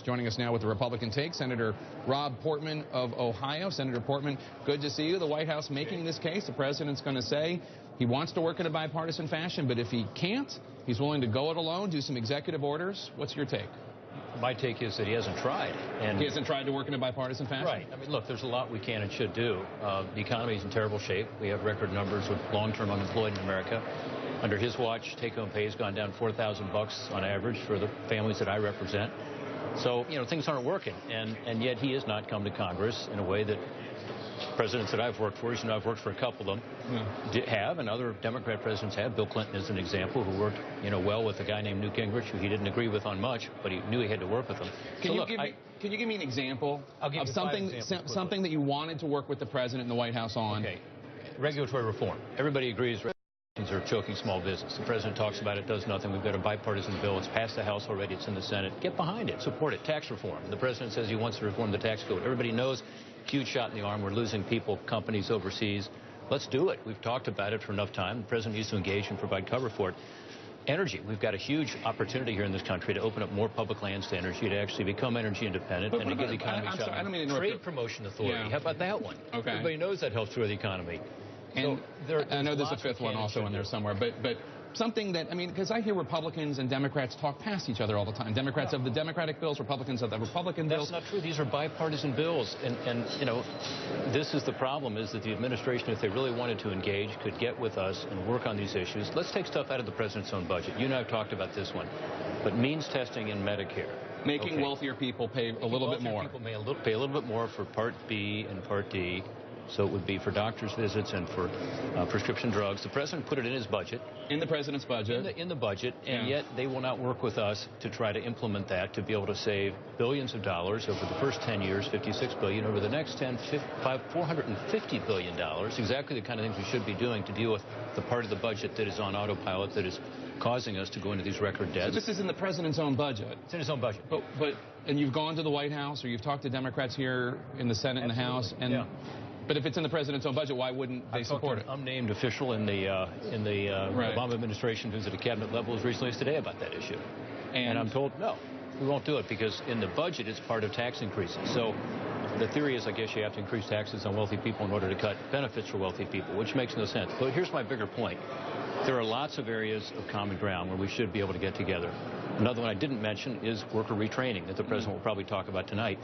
Joining us now with the Republican take, Senator Rob Portman of Ohio. Senator Portman, good to see you. The White House making this case. The president's going to say he wants to work in a bipartisan fashion, but if he can't, he's willing to go it alone, do some executive orders. What's your take? My take is that he hasn't tried. And he hasn't tried to work in a bipartisan fashion? Right. I mean, look, there's a lot we can and should do. The economy is in terrible shape. We have record numbers of long-term unemployed in America. Under his watch, take-home pay has gone down $4,000 on average for the families that I represent. So, you know, things aren't working, and yet he has not come to Congress in a way that presidents that I've worked for, as you know, I've worked for a couple of them, have, and other Democrat presidents have. Bill Clinton is an example, who worked, well with a guy named Newt Gingrich, who he didn't agree with on much, but he knew he had to work with him. Can you give me an example of something that you wanted to work with the president and the White House on? Okay. Regulatory reform. Everybody agrees are choking small business. The president talks about it, does nothing. We've got a bipartisan bill. It's passed the House already. It's in the Senate. Get behind it. Support it. Tax reform. The president says he wants to reform the tax code. Everybody knows, huge shot in the arm. We're losing people, companies overseas. Let's do it. We've talked about it for enough time. The president needs to engage and provide cover for it. Energy. We've got a huge opportunity here in this country to open up more public lands to energy, to actually become energy independent, and to give the economy a shot. I don't mean to Trade Promotion Authority. Yeah. How about that one? Okay. Everybody knows that helps grow the economy. And so I know there's a fifth one also in there somewhere, but something that, because I hear Republicans and Democrats talk past each other all the time. Democrats have the Democratic bills, Republicans have the Republican bills. That's not true. These are bipartisan bills. And this is the problem, is that the administration, if they really wanted to engage, could get with us and work on these issues. Let's take stuff out of the president's own budget. You and I have talked about this one. But means testing in Medicare. Making wealthier people pay a little bit more. People may pay a little bit more for Part B and Part D. So it would be for doctor's visits and for prescription drugs. The president put it in his budget. In the president's budget. In the budget, and yet they will not work with us to try to implement that, to be able to save billions of dollars over the first 10 years, $56 billion, over the next 10, $450 billion, exactly the kind of things we should be doing to deal with the part of the budget that is on autopilot, that is causing us to go into these record debts. So this is in the president's own budget. It's in his own budget. And you've gone to the White House, or you've talked to Democrats here in the Senate and the House, and but if it's in the president's own budget, why wouldn't they support it? An unnamed official in the Obama administration who's at a cabinet level as recently as today about that issue. And I'm told, no, we won't do it, because in the budget it's part of tax increases. So the theory is, I guess, you have to increase taxes on wealthy people in order to cut benefits for wealthy people, which makes no sense. But here's my bigger point. There are lots of areas of common ground where we should be able to get together. Another one I didn't mention is worker retraining that the president will probably talk about tonight.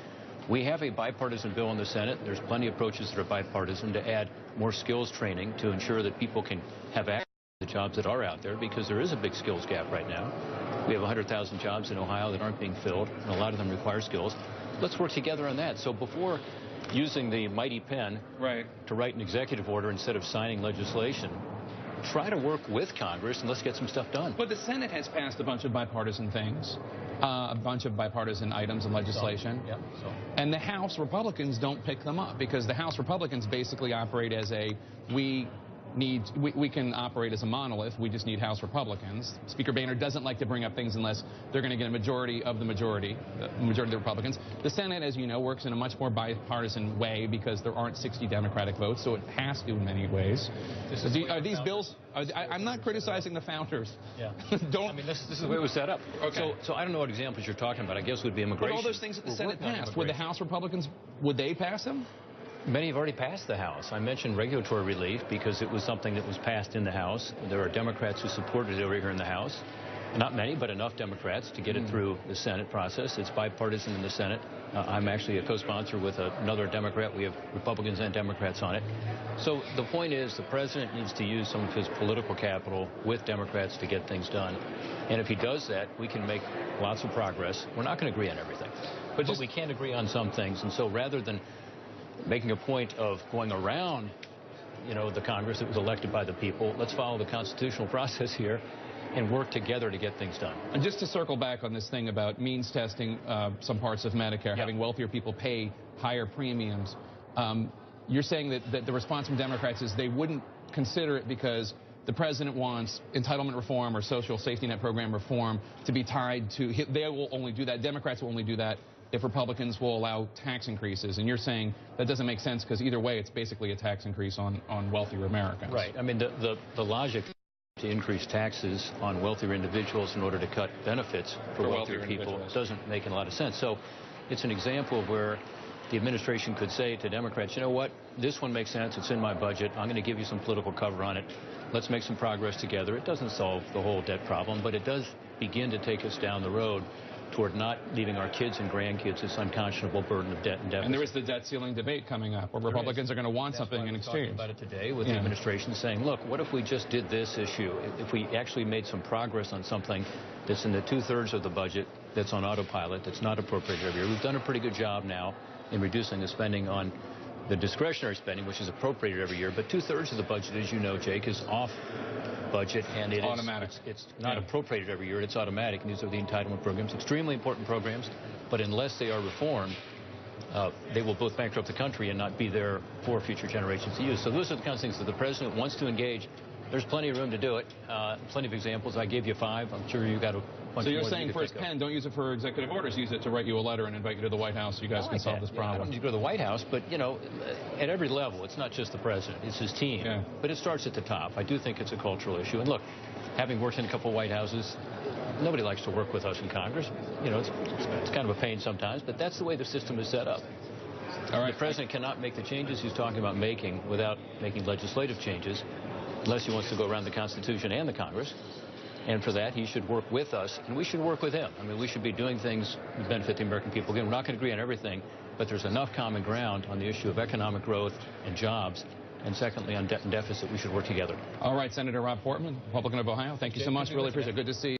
We have a bipartisan bill in the Senate. There's plenty of approaches that are bipartisan to add more skills training to ensure that people can have access to the jobs that are out there, because there is a big skills gap right now. We have 100,000 jobs in Ohio that aren't being filled, and a lot of them require skills. Let's work together on that. So before using the mighty pen to write an executive order instead of signing legislation, try to work with Congress, and let's get some stuff done. But the Senate has passed a bunch of bipartisan things, a bunch of bipartisan items and legislation. And the House Republicans don't pick them up, because the House Republicans basically operate as we can operate as a monolith. We just need House Republicans. Speaker Boehner doesn't like to bring up things unless they're going to get a majority of the majority of the Republicans. The Senate, as you know, works in a much more bipartisan way, because there aren't 60 Democratic votes, so it has to in many ways. Are these bills? I'm not criticizing the founders. This is the way it was set up. Okay. So I don't know what examples you're talking about. I guess it would be immigration. But all those things that the Senate passed, would the House Republicans, would they pass them? Many have already passed the House. I mentioned regulatory relief because it was something that was passed in the House. There are Democrats who supported it over here in the House. Not many, but enough Democrats to get it through the Senate process. It's bipartisan in the Senate. I'm actually a co-sponsor with another Democrat. We have Republicans and Democrats on it. So the point is, the president needs to use some of his political capital with Democrats to get things done. And if he does that, we can make lots of progress. We're not going to agree on everything, but we can agree on some things. And so rather than making a point of going around, the Congress that was elected by the people, let's follow the constitutional process here and work together to get things done. And just to circle back on this thing about means testing some parts of Medicare, having wealthier people pay higher premiums, you're saying that the response from Democrats is they wouldn't consider it because the president wants entitlement reform or social safety net program reform to be tied to, they will only do that, Democrats will only do that if Republicans will allow tax increases. And you're saying that doesn't make sense, because either way it's basically a tax increase on wealthier Americans. Right. I mean, the logic to increase taxes on wealthier individuals in order to cut benefits for wealthier people doesn't make a lot of sense. So it's an example of where the administration could say to Democrats, you know what, this one makes sense, it's in my budget, I'm going to give you some political cover on it, let's make some progress together. It doesn't solve the whole debt problem, but it does begin to take us down the road toward not leaving our kids and grandkids this unconscionable burden of debt and deficit. And there is the debt ceiling debate coming up, where Republicans are going to want something in exchange. About it today with the administration saying, look, what if we just did this issue? If we actually made some progress on something that's in the 2/3 of the budget, that's on autopilot, that's not appropriated every year. We've done a pretty good job now in reducing the spending on the discretionary spending, which is appropriated every year. But 2/3 of the budget, as you know, Jake, is off budget, and it automatic. It's not appropriated every year. It's automatic, and these are the entitlement programs, extremely important programs. But unless they are reformed, they will both bankrupt the country and not be there for future generations to use. So those are the kinds of things that the president wants to engage. There's plenty of room to do it. Plenty of examples. I gave you 5. I'm sure you got a bunch. So you're saying for his pen, don't use it for executive orders. Use it to write you a letter and invite you to the White House so you guys can solve this problem. I don't need to go to the White House, but, you know, at every level, it's not just the president. It's his team. Yeah. But it starts at the top. I do think it's a cultural issue. And look, having worked in a couple of White Houses, nobody likes to work with us in Congress. You know, it's kind of a pain sometimes, but that's the way the system is set up. All right. The president cannot make the changes he's talking about making without making legislative changes, unless he wants to go around the Constitution and the Congress. And for that, he should work with us, and we should work with him. I mean, we should be doing things that benefit the American people. Again, we're not going to agree on everything, but there's enough common ground on the issue of economic growth and jobs. And secondly, on debt and deficit, we should work together. All right, Senator Rob Portman, Republican of Ohio, thank you so much. Really appreciate it. Good to see you.